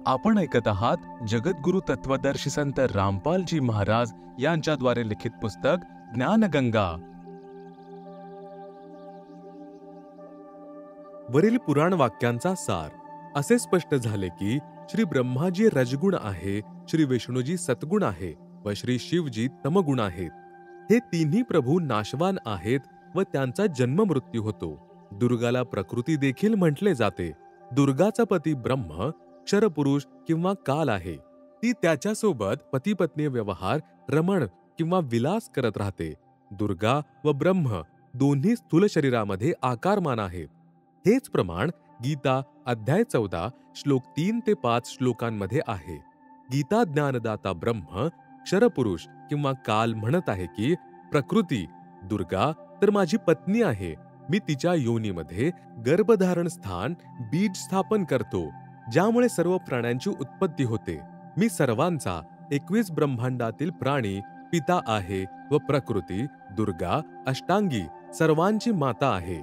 आपण ऐकत आहात जगद्गुरु तत्वदर्शी संत रामपालजी महाराज यांच्याद्वारे लिखित पुस्तक ज्ञानगंगा। वरील पुराण वाक्यांचा सार असे स्पष्ट झाले की श्री ब्रह्माजी रजगुण आहे, श्री विष्णूजी सत्गुण आहे व श्री शिवजी तमगुण आहेत। हे तिन्ही प्रभू नाशवान आहेत व त्यांचा जन्म मृत्यू होतो। दुर्गाला प्रकृती देखील म्हटले जाते। दुर्गाचा पती ब्रह्म क्षरपुरुष किंवा काल आहे। ती त्याच्यासोबत पती पत्नी व्यवहार, रमण किंवा विलास करत राहते। दुर्गा व ब्रह्म दोन्ही स्थूल शरीरामध्ये आकारमान आहेत। हेच प्रमाण गीता अध्याय 14 श्लोक 3 ते 5 श्लोकांमध्ये आहे। गीता ज्ञानदाता ब्रह्म क्षरपुरुष किंवा काल म्हणत आहे की प्रकृती दुर्गा तर माझी पत्नी आहे। मी तिच्या योनीमध्ये गर्भधारण स्थान बीज स्थापन करतो, ज्यामुळे सर्व प्राण्यांची उत्पत्ती होते। मी सर्वांचा 21 ब्रह्मांडातील प्राणी पिता आहे व प्रकृती दुर्गा अष्टांगी सर्वांची माता आहे।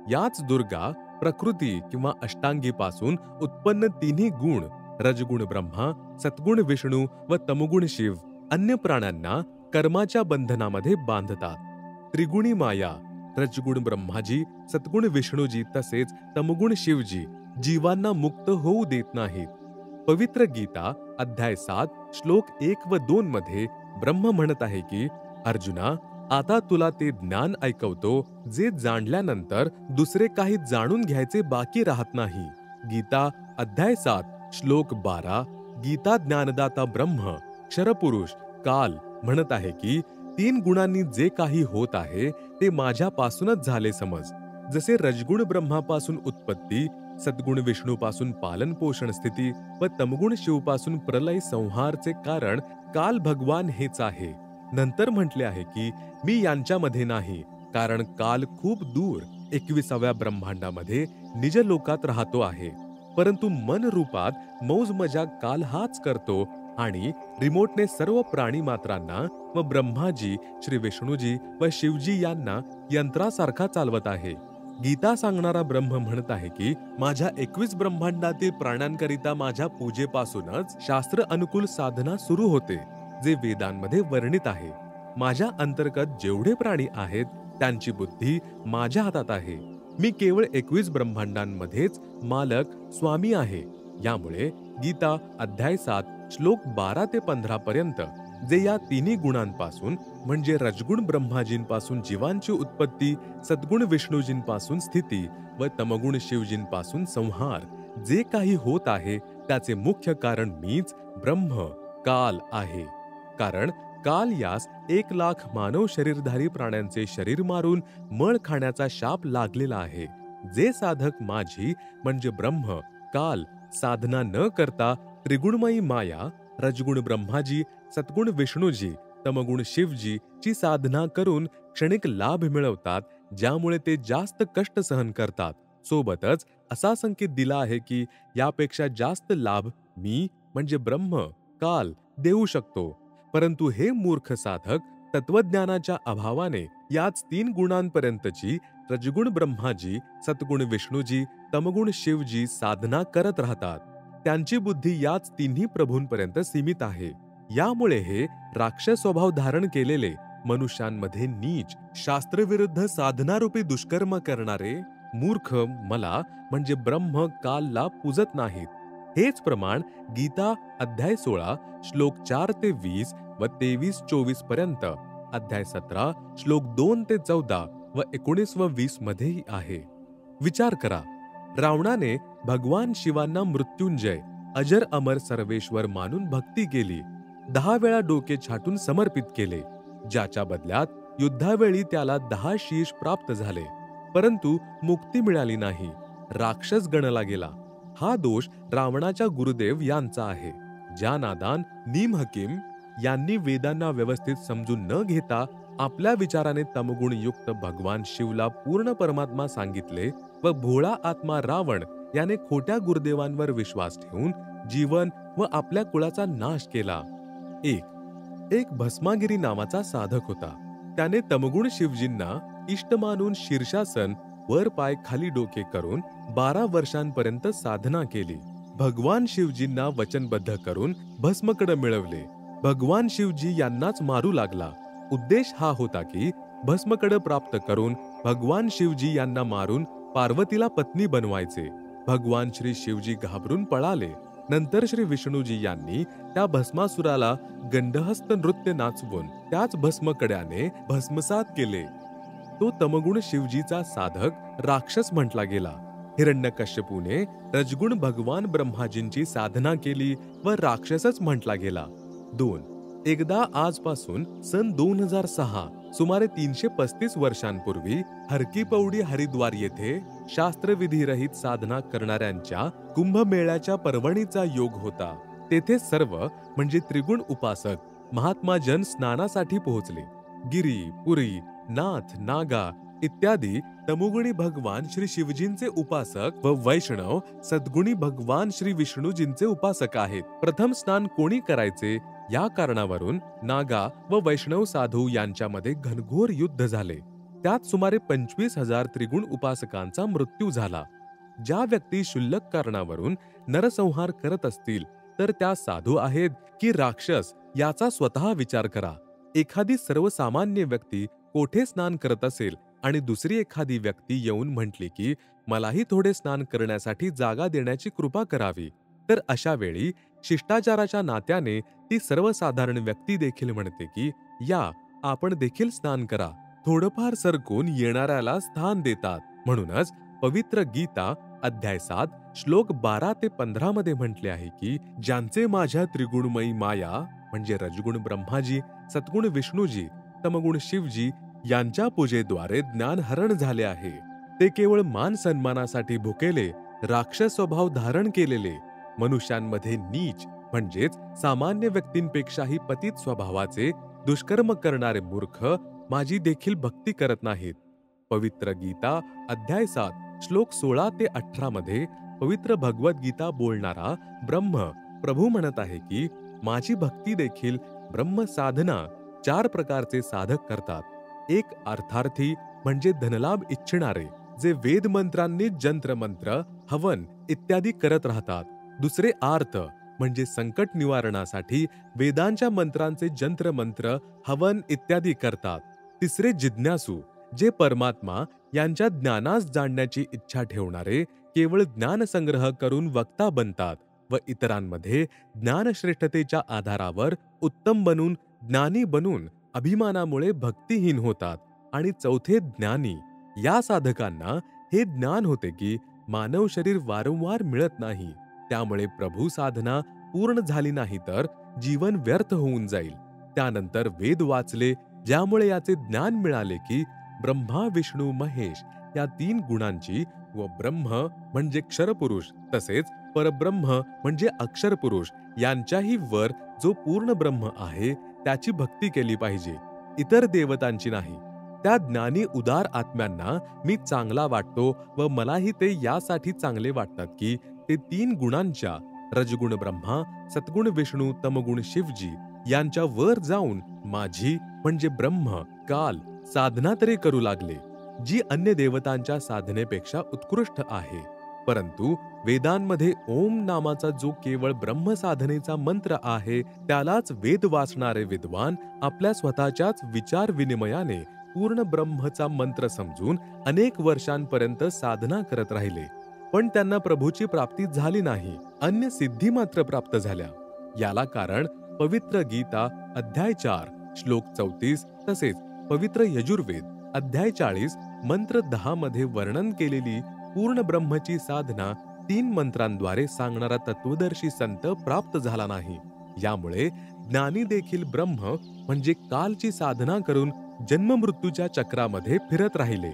याच दुर्गा प्रकृती किंवा अष्टांगीपासून उत्पन्न तिन्ही गुण रजगुण ब्रह्मा, सत्गुण विष्णू व तमगुण शिव अन्य प्राण्यांना कर्माच्या बंधनामध्ये बांधतात। त्रिगुणी माया रजगुण ब्रह्माजी, सत्गुण विष्णूजी तसेच तमगुण शिवजी जीवांना मुक्त होऊ देत नाहीत। पवित्र गीता अध्याय 7 श्लोक 1 व 2 मध्ये ब्रह्म म्हणत आहे की अर्जुना, आता तुला ते ज्ञान ऐकवतो जे जाणल्यानंतर दुसरे काही जाणून घ्यायचे बाकी राहत नाही। गीता अध्याय 7 श्लोक 12 गीता ज्ञानदाता ब्रह्म क्षरपुरुष काल म्हणत आहे की 3 गुणांनी जे काही होत आहे ते माझ्यापासूनच झाले समज। जसे रजगुण ब्रह्मापासून उत्पत्ती, सद्गुण विष्णूपासून पालन पोषण स्थिती व तमगुण शिवपासून प्रलय संहारचे कारण काल भगवान हेच आहे। नंतर म्हटले आहे की मी यांच्यामध्ये नाही, कारण काल खूप दूर 21व्या ब्रह्मांडामध्ये निज लोकात राहतो आहे। परंतु मन रूपात मौज मजा काल हाच करतो आणि रिमोटने सर्व प्राणी मात्रांना व ब्रह्माजी, श्री विष्णूजी व शिवजी यांना यंत्रासारखा चालवत आहे। गीता सांगणारा ब्रह्म म्हणत आहे की माझ्या 21 ब्रह्मांडातील प्राण्यांकरिता माझ्या पूजेपासूनच शास्त्र अनुकूल साधना सुरू होते, जे वेदांमध्ये वर्णित आहे। माझ्या अंतर्गत जेवढे प्राणी आहेत त्यांची बुद्धी माझ्या हातात आहे। मी केवळ 21 ब्रह्मांडांमध्येच मालक स्वामी आहे। यामुळे गीता अध्याय 7 श्लोक 12 ते 15 पर्यंत जे या तिन्ही गुणांपासून म्हणजे रजगुण ब्रह्माजींपासून जीवांची उत्पत्ती, सद्गुण विष्णूजींपासून स्थिती व तमगुण शिवजींपासून संहार जे काही होत आहे त्याचे मुख्य कारण मीच ब्रह्म काल आहे। कारण काल यास 1,00,000 मानव शरीरधारी प्राण्यांचे शरीर मारून मळ खाण्याचा शाप लागलेला आहे। जे साधक माझी म्हणजे ब्रह्म काल साधना न करता त्रिगुणमयी माया रजगुण ब्रह्माजी, सत्गुण विष्णूजी, तमगुण शिवजी ची साधना करून क्षणिक लाभ मिळवतात, ज्यामुळे ते जास्त कष्ट सहन करतात। सोबतच असा संकेत दिला आहे की यापेक्षा जास्त लाभ मी म्हणजे ब्रह्म काल देऊ शकतो। परंतु हे मूर्ख साधक तत्वज्ञानाच्या अभावाने याच 3 गुणांपर्यंतची रजगुण ब्रह्माजी, सत्गुण विष्णूजी, तमगुण शिवजी साधना करत राहतात। त्यांची बुद्धी याच तिन्ही प्रभूंपर्यंत सीमित आहे। यामुळे हे राक्षस स्वभाव धारण केलेले मनुष्यांमध्ये नीच शास्त्रविरुद्ध साधनारूपी दुष्कर्म करणारे मूर्ख मला म्हणजे ब्रह्म कालला पूजत नाहीत। हेच प्रमाण गीता अध्याय 16 श्लोक 4 ते 20 व 23-24 पर्यंत, अध्याय 17 श्लोक 2 ते 14 व 19 व 20 मध्येही आहे। विचार करा, रावणाने भगवान शिवांना मृत्युंजय अजर अमर सर्वेश्वर मानून भक्ती केली, 10 वेळा डोके छाटून समर्पित केले, ज्याच्या बदल्यात युद्धावेळी त्याला 10 शीश प्राप्त झाले, परंतु मुक्ती मिळाली नाही, राक्षस गणला गेला। हा दोष रावणाच्या गुरुदेव यांचा आहे। ज्या नादान नीम हकीम यांनी वेदांना व्यवस्थित समजून न घेता आपल्या विचाराने तमगुण युक्त भगवान शिवला पूर्ण परमात्मा सांगितले व भोळा आत्मा रावण याने खोट्या गुरुदेवांवर विश्वास ठेवून जीवन व आपल्या कुळाचा नाश केला। एक भस्मागिरी नावाचा साधक होता। त्याने तमगुण शिवजींना इष्ट मानून शीर्षासन वर पाय खाली डोके करून 12 वर्षांपर्यंत साधना केली। भगवान शिवजींना वचनबद्ध करून भस्मकड मिळवले. भगवान शिवजी यांनाच मारू लागला. उद्देश हा होता की भस्मकड प्राप्त करून भगवान शिवजी यांना मारून पार्वतीला पत्नी बनवायचे. भगवान श्री शिवजी घाबरून पळाले. नंतर श्री विष्णूजी यांनी त्या भस्मासुराला गंडहस्त नृत्य नाचवून त्याच भस्मकड्याने भस्मसात केले. तो तमगुण शिवजीचा साधक राक्षस म्हटला गेला. हिरण्यकश्यपूने रजगुण भगवान ब्रह्माजींची साधना केली व राक्षसच म्हटला गेला. 2. एकदा आजपासून सन 2006 सुमारे 335 वर्षांपूर्वी हरकीपौडी हरिद्वार येथे शास्त्रविधीरहित साधना करणाऱ्यांच्या कुंभमेळ्याच्या पर्वणीचा योग होता. तेथे सर्व म्हणजे त्रिगुण उपासक महात्माजन स्नानासाठी पोहोचले. गिरी, पुरी, नाथ, नागा इत्यादी तमोगुणी भगवान श्री शिवजींचे उपासक व वैष्णव सद्गुणी भगवान श्री विष्णूजींचे उपासक आहेत. प्रथम स्नान कोणी करायचे या कारणावरून नागा व वैष्णव साधू यांच्यामध्ये घनघोर युद्ध झाले. त्यात सुमारे 25,000 त्रिगुण उपासकांचा मृत्यू झाला. ज्या व्यक्ती क्षुल्लक कारणावरून नरसंहार करत असतील तर त्या साधू आहेत की राक्षस याचा स्वतः विचार करा. एखादी सर्वसामान्य व्यक्ती कोठे स्नान करत असेल आणि दुसरी एखादी व्यक्ती येऊन म्हटली की मलाही थोडे स्नान करण्यासाठी जागा देण्याची कृपा करावी, तर अशा वेळी शिष्टाचाराच्या नात्याने ती सर्वसाधारण व्यक्ती देखील म्हणते की या आपण देखील स्नान करा. थोडंफार सरकून येणाऱ्याला स्थान देतात. म्हणूनच पवित्र गीता अध्याय 7 श्लोक 12 ते 15 मध्ये म्हटले आहे की ज्यांचे माझ्या त्रिगुणमयी माया म्हणजे रजगुण ब्रह्माजी, सद्गुण विष्णूजी, तमगुण शिवजी यांच्या पूजेद्वारे ज्ञानहरण झाले आहे. ते केवळ मान सन्मानासाठी भुकेले, राक्षस स्वभाव धारण केलेले, मनुष्यांमध्ये नीच म्हणजेच सामान्य व्यक्तींपेक्षाही पतित स्वभावाचे दुष्कर्म करणारे मूर्ख माझी देखील भक्ती करत नाहीत. पवित्र गीता अध्याय 7 श्लोक 16 ते 18 मध्ये पवित्र भगवद्गीता बोलणारा ब्रह्म प्रभू म्हणत आहे की माझी भक्ती देखील ब्रह्म साधना 4 प्रकारचे साधक करतात. एक अर्थार्थी म्हणजे धनलाभ इच्छिणारे, जे वेद मंत्रांनी जंत्रमंत्र, हवन इत्यादी करत राहतात. दुसरे आर्त म्हणजे संकट निवारणासाठी वेदांच्या मंत्रांचे जंत्रमंत्र, हवन इत्यादी करतात. तिसरे जिज्ञासू, जे परमात्मा यांच्या ज्ञानास जाणण्याची इच्छा ठेवणारे, केवळ ज्ञानसंग्रह करून वक्ता बनतात व इतरांमध्ये ज्ञानश्रेष्ठतेच्या आधारावर उत्तम बनून, ज्ञानी बनून अभिमानामुळे भक्तिहीन होतात. आणि चौथे ज्ञानी. या साधकांना हे ज्ञान होते की मानव शरीर वारंवार मिळत नाही, त्यामुळे प्रभू साधना पूर्ण झाली नाही तर जीवन व्यर्थ होऊन जाईल. त्यानंतर वेद वाचले, ज्यामुळे याचे ज्ञान मिळाले की ब्रह्मा, विष्णू, महेश या 3 गुणांची व ब्रह्म म्हणजे क्षरपुरुष तसेच परब्रह्म म्हणजे अक्षरपुरुष यांच्याही वर जो पूर्ण ब्रह्म आहे त्याची भक्ती केली पाहिजे, इतर देवतांची नाही. त्या ज्ञानी उदार आत्म्यांना मी चांगला वाटतो व मलाही ते यासाठी चांगले वाटतात की ते 3 गुणांच्या रजगुण ब्रह्मा, सद्गुण विष्णू, तमगुण शिवजी यांच्या वर जाऊन माझी म्हणजे ब्रह्म काल साधना तरी करू लागले, जी अन्य देवतांच्या साधनेपेक्षा उत्कृष्ट आहे. परंतु वेदांमध्ये ओम नामाचा जो केवळ ब्रह्म साधनेचा मंत्र आहे त्यालाच वेद वाचणारे विद्वान आपल्या स्वतःच्याच विचार विनिमयाने पूर्ण ब्रह्मचा मंत्र समजून अनेक वर्षांपर्यंत साधना करत राहिले, पण त्यांना प्रभूची प्राप्ती झाली नाही. अन्य सिद्धी मात्र प्राप्त झाल्या. याला कारण पवित्र गीता अध्याय 4 श्लोक 34 तसेच पवित्र यजुर्वेद अध्याय 40 मंत्र 10 मध्ये वर्णन केलेली पूर्ण ब्रह्मची साधना 3 मंत्रांद्वारे सांगणारा तत्वदर्शी संत प्राप्त झाला नाही. यामुळे ज्ञानी देखील ब्रह्म म्हणजे कालची साधना करून जन्ममृत्यूच्या चक्रामध्ये फिरत राहिले.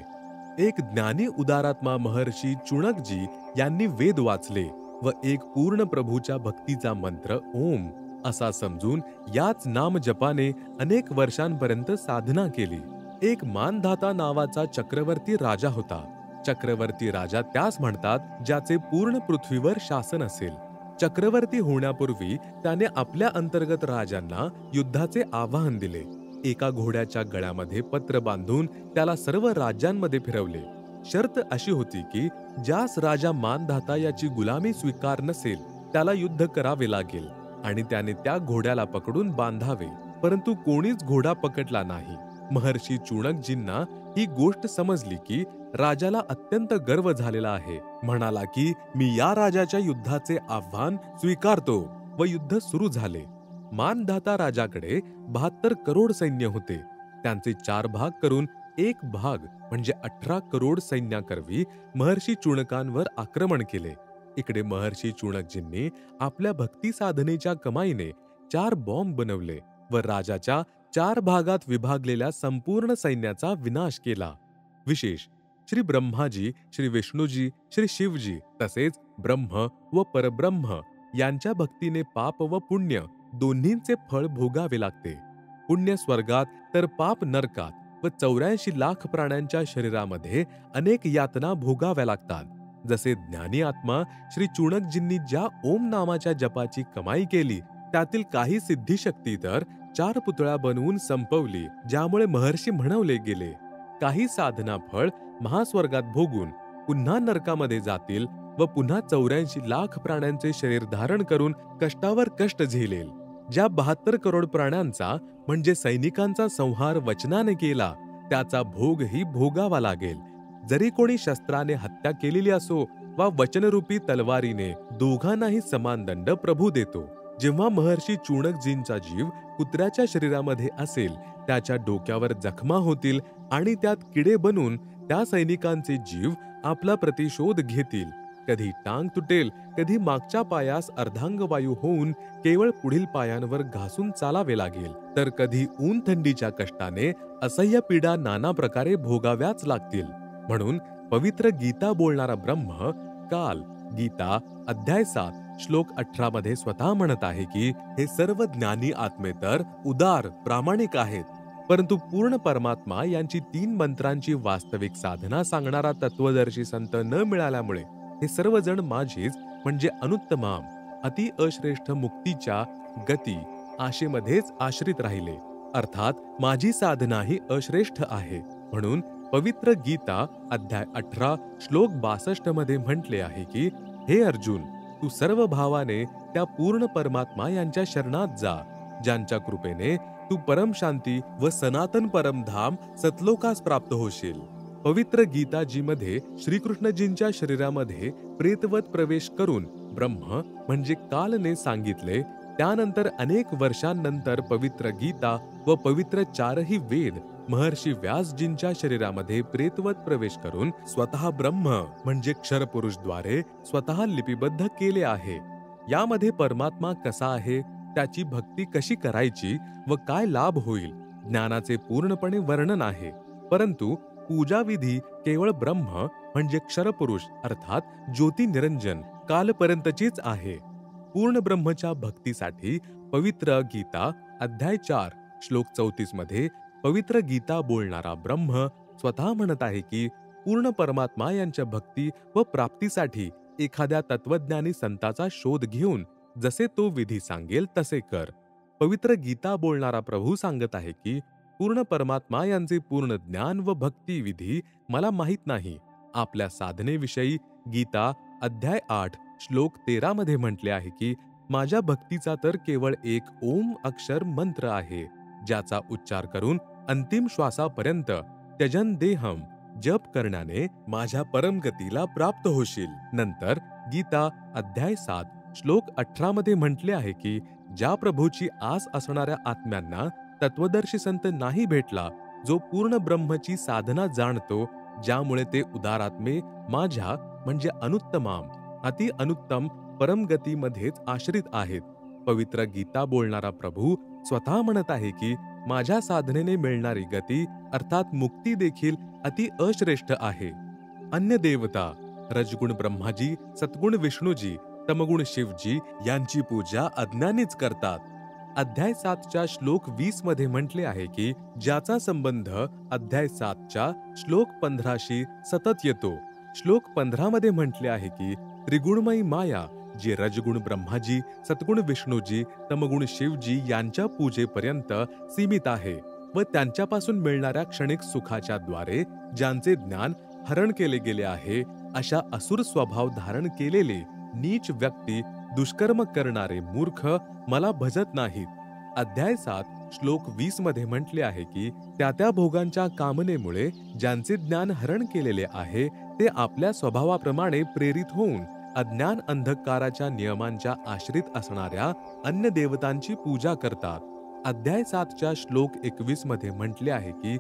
एक ज्ञानी उदारात्मा महर्षी चुणकजी यांनी वेद वाचले व एक पूर्ण प्रभूच्या भक्तीचा मंत्र ओम असा समजून याच नाम जपाने अनेक वर्षांपर्यंत साधना केली. एक मानधाता नावाचा चक्रवर्ती राजा होता. चक्रवर्ती राजा त्यास म्हणतात ज्याचे पूर्ण पृथ्वीवर शासन असेल. चक्रवर्ती होण्यापूर्वी त्याने आपल्या अंतर्गत राजांना युद्धाचे आवाहन दिले. एका घोड्याच्या गळ्यामध्ये पत्र बांधून त्याला सर्व राज्यांमध्ये फिरवले. शर्त अशी होती की ज्यास राजा मानधाता याची गुलामी स्वीकार नसेल त्याला युद्ध करावे लागेल आणि त्याने त्या घोड्याला पकडून बांधावे. परंतु कोणीच घोडा पकडला नाही. महर्षी चुणकजींना ही गोष्ट समजली की राजाला अत्यंत गर्व झालेला आहे. म्हणाला की मी या राजाच्या युद्धाचे आव्हान स्वीकारतो व युद्ध सुरू झाले. मानधाता राजाकडे 72 करोड सैन्य होते. त्यांचे 4 भाग करून एक भाग म्हणजे 18 करोड सैन्याकरवी महर्षी चुणकांवर आक्रमण केले. इकडे महर्षी चुणकजींनी आपल्या भक्ती साधनेच्या कमाईने 4 बॉम्ब बनवले व राजाच्या 4 भागात विभागलेल्या संपूर्ण सैन्याचा विनाश केला. विशेष श्री ब्रह्माजी, श्री विष्णूजी, श्री शिवजी तसेच ब्रह्म व परब्रह्म यांच्या भक्तीने पाप व पुण्य दोन्हींचे फळ भोगावे लागते. पुण्य स्वर्गात तर पाप नरकात व 84 लाख प्राण्यांच्या शरीरामध्ये अनेक यातना भोगाव्या लागतात. जसे ज्ञानी आत्मा श्री चुणकजींनी ज्या ओम नामाच्या जपाची कमाई केली त्यातील काही सिद्धिशक्ती तर 4 पुतळ्या बनवून संपवली, ज्यामुळे महर्षी म्हणवले गेले. काही साधना फळ महास्वर्गात भोगून पुन्हा नरकामध्ये जातील व पुन्हा 84 लाख प्राण्यांचे शरीर धारण करून कष्टावर कष्ट झेलेल. ज्या 72 करोड प्राण्यांचा म्हणजे सैनिकांचा संहार वचनाने केला त्याचा भोगही भोगावा लागेल. जरी कोणी शस्त्राने हत्या केलेली असो वा वचनरूपी तलवारीने, दोघांनाही समान दंड प्रभू देतो. जेव्हा महर्षी चुणकजींचा जीव कुत्र्याच्या शरीरामध्ये असेल त्याच्या डोक्यावर जखमा होतील आणि त्यात किडे बनून त्या सैनिकांचे जीव आपला प्रतिशोध घेतील. कधी टांग तुटेल, कधी मागच्या पायास अर्धांगवायू होऊन केवळ पुढील पायांवर घासून चालावे लागेल, तर कधी ऊन थंडीच्या कष्टाने असह्य पीडा नाना प्रकारे भोगाव्याच लागतील. म्हणून पवित्र गीता बोलणारा ब्रह्म काल गीता अध्याय 7 श्लोक 18 मध्ये स्वतः म्हणत आहे की हे सर्व ज्ञानी आत्मे तर उदार प्रामाणिक आहेत, परंतु पूर्ण परमात्मा यांची 3 मंत्रांची वास्तविक साधना सांगणारा तत्वदर्शी संत न मिळाल्यामुळे हे सर्वजण माझीच म्हणजे अनुत्तमाम अति अश्रेष्ठ मुक्तीच्या गती आशेमध्येच आश्रित राहिले. अर्थात माझी साधना ही अश्रेष्ठ आहे. म्हणून पवित्र गीता अध्याय 18 श्लोक 62 मध्ये म्हटले आहे की हे अर्जुन, तू सर्व भावाने त्या पूर्ण परमात्मा यांच्या शरणात जा, ज्यांच्या कृपेने तू परम शांती व सनातन परमधाम सतलोकास प्राप्त होशील. पवित्र गीताजीमध्ये श्रीकृष्णजींच्या शरीरामध्ये प्रेतवत प्रवेश करून ब्रह्म म्हणजे कालने सांगितले. त्यानंतर अनेक वर्षांनंतर पवित्र गीता व पवित्र 4ही वेद महर्षी व्यासजींच्या शरीरामध्ये प्रेतवत प्रवेश करून स्वतः ब्रह्म म्हणजे क्षरपुरुषद्वारे स्वतः लिपिबद्ध केले आहे. यामध्ये परमात्मा कसा आहे, त्याची भक्ती कशी करायची व काय लाभ होईल ज्ञानाचे पूर्णपणे वर्णन आहे. परंतु पूजाविधी केवळ ब्रह्म म्हणजे क्षरपुरुष अर्थात ज्योती निरंजन कालपर्यंतचीच आहे. पूर्ण ब्रह्मच्या भक्तीसाठी पवित्र गीता अध्याय 4 श्लोक 34 मध्ये पवित्र गीता बोलणारा ब्रह्म स्वतः म्हणत आहे की पूर्ण परमात्मा यांच्या भक्ती व प्राप्तीसाठी एखाद्या तत्वज्ञानी संताचा शोध घेऊन जसे तो विधी सांगेल तसे कर. पवित्र गीता बोलणारा प्रभू सांगत आहे की पूर्ण परमात्मा यांचे पूर्ण ज्ञान व भक्ती विधी मला माहित नाही. आपल्या साधनेविषयी गीता अध्याय 8 श्लोक 13 मध्ये म्हटले आहे की माझ्या भक्तीचा तर केवळ एक ओम अक्षर मंत्र आहे, ज्याचा उच्चार करून अंतिम श्वासापर्यंत त्यजन देहम जप करण्याने माझ्या परमगतीला प्राप्त होशील. नंतर गीता अध्याय 7 श्लोक 18 मध्ये म्हटले आहे की ज्या प्रभूची आस असणाऱ्या आत्म्यांना तत्वदर्शी संत नाही भेटला, जो पूर्ण ब्रह्मची साधना जाणतो, ज्यामुळे ते उदारात्मे माझ्या म्हणजे अनुत्तमाम अति अनुत्तम परमगतीमध्येच आश्रित आहेत. पवित्र गीता बोलणारा प्रभू स्वतः म्हणत आहे की माझ्या साधनेने मिळणारी गती अर्थात मुक्ती देखील अति अश्रेष्ठ आहे. अन्य देवता रजगुण ब्रह्माजी, सत्गुण विष्णूजी, तमगुण शिवजी यांची पूजा अज्ञानीच करतात. अध्याय 7च्या श्लोक 20 मध्ये म्हटले आहे की ज्याचा संबंध अध्याय 7च्या श्लोक 15शी सतत येतो. श्लोक 15 मध्ये म्हटले आहे की त्रिगुणमयी माया जी रजगुण ब्रह्माजी, सत्गुण विष्णूजी, तमगुण शिवजी यांच्या पूजेपर्यंत सीमित आहे व त्यांच्यापासून मिळणाऱ्या क्षणिक सुखाच्या द्वारे ज्यांचे ज्ञान हरण केले गेले आहे, अशा असुर स्वभाव धारण केलेले नीच व्यक्ती दुष्कर्म करणारे मूर्ख मला भजत नाहीत. अध्याय 7 श्लोक 20 मध्ये म्हटले आहे की त्या भोगांच्या कामनेमुळे ज्यांचे ज्ञान हरण केलेले आहे ते आपल्या स्वभावाप्रमाणे प्रेरित होऊन अज्ञान अंधकाराच्या नियमांच्या आश्रित असणाऱ्या अन्य देवतांची पूजा करतात. अध्याय 7च्या श्लोक 21 मध्ये म्हटले आहे की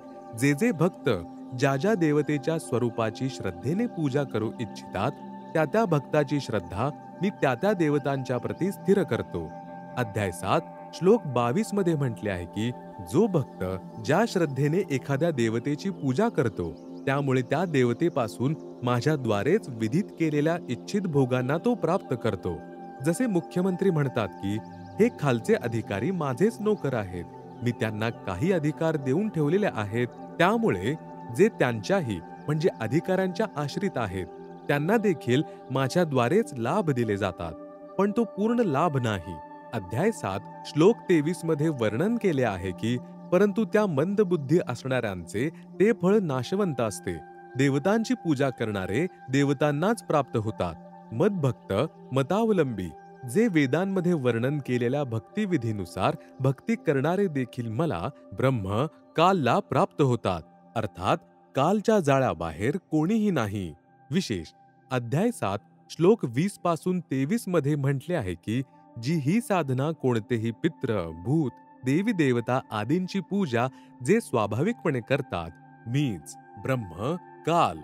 जे भक्त ज्या देवतेच्या स्वरूपाची श्रद्धेने पूजा करू इच्छितात त्या भक्ताची श्रद्धा मी त्या देवतांच्या प्रती स्थिर करतो. अध्याय 7 श्लोक 22 मध्ये म्हटले आहे की जो भक्त ज्या श्रद्धेने एखाद्या देवतेची पूजा करतो त्यामुळे त्या देवतेपासून माझ्याद्वारेच विधित केलेल्या इच्छित भोगांना तो प्राप्त करतो. जसे मुख्यमंत्री म्हणतात की हे खालचे अधिकारी माझेच नोकर आहेत, मी त्यांना काही अधिकार देऊन ठेवलेले आहेत, त्यामुळे जे त्यांच्याही म्हणजे अधिकाऱ्यांच्या आश्रित आहेत त्यांना देखील माझ्याद्वारेच लाभ दिले जातात, पण तो पूर्ण लाभ नाही. अध्याय 7 श्लोक 23 मध्ये वर्णन केले आहे की परंतु त्या मंदबुद्धी असणाऱ्यांचे ते फळ नाशवंत असते. देवतांची पूजा करणारे देवतांनाच प्राप्त होतात. मदभक्त मतावलंबी जे वेदांमध्ये वर्णन केलेल्या भक्तिविधीनुसार भक्ती करणारे देखील मला ब्रह्म कालला प्राप्त होतात. अर्थात कालच्या जाळ्याबाहेर कोणीही नाही. विशेष अध्याय 7 श्लोक 20 पासून 23 मध्ये म्हटले आहे की जी ही साधना कोणतेही पित्र भूत देवी देवता आदींची पूजा जे स्वाभाविकपणे करतात, मीच ब्रह्म काल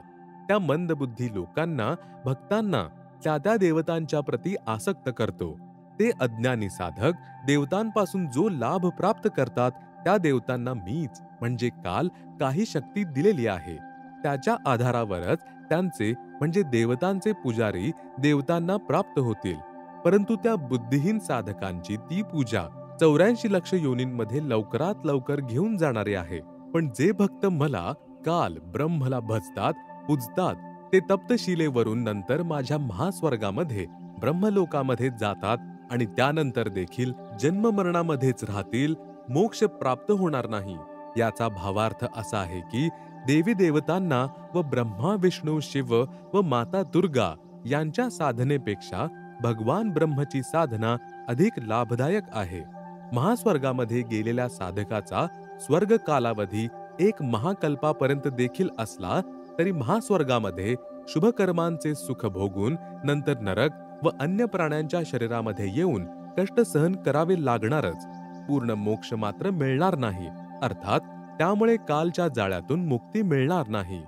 त्या मंदबुद्धी लोकांना भक्तांना त्या देवतांच्या प्रती आसक्त करतो. ते अज्ञानी साधक देवतांपासून जो लाभ प्राप्त करतात त्या देवतांना मीच म्हणजे काल काही शक्ती दिलेली आहे. त्याच्या आधारावरच त्यांचे म्हणजे देवतांचे पुजारी देवतांना प्राप्त होतील. परंतु त्या बुद्धिहीन साधकांची ती पूजा 84 लक्ष योनींमध्ये लवकरात लवकर घेऊन जाणारे आहे. पण जे भक्त मला काल ब्रह्मला भजतात पूजतात ते तप्तशिलेवरून नंतर माझ्या महास्वर्गामध्ये ब्रह्मलोकामध्ये जातात आणि त्यानंतर देखील जन्ममरणामध्येच राहतील, मोक्ष प्राप्त होणार नाही. याचा भावार्थ असा आहे की देवी देवतांना व ब्रह्मा विष्णू शिव व माता दुर्गा यांच्या साधनेपेक्षा भगवान ब्रह्मची साधना अधिक लाभदायक आहे. महास्वर्गामध्ये गेलेल्या साधकाचा स्वर्ग कालावधी 1 महाकल्पापर्यंत देखील असला तरी महास्वर्गामध्ये शुभकर्मांचे सुख भोगून नंतर नरक व अन्य प्राण्यांच्या शरीरामध्ये येऊन कष्ट सहन करावे लागणारच. पूर्ण मोक्ष मात्र मिळणार नाही. अर्थात त्यामुळे कालच्या जाळ्यातून मुक्ती मिळणार नाही.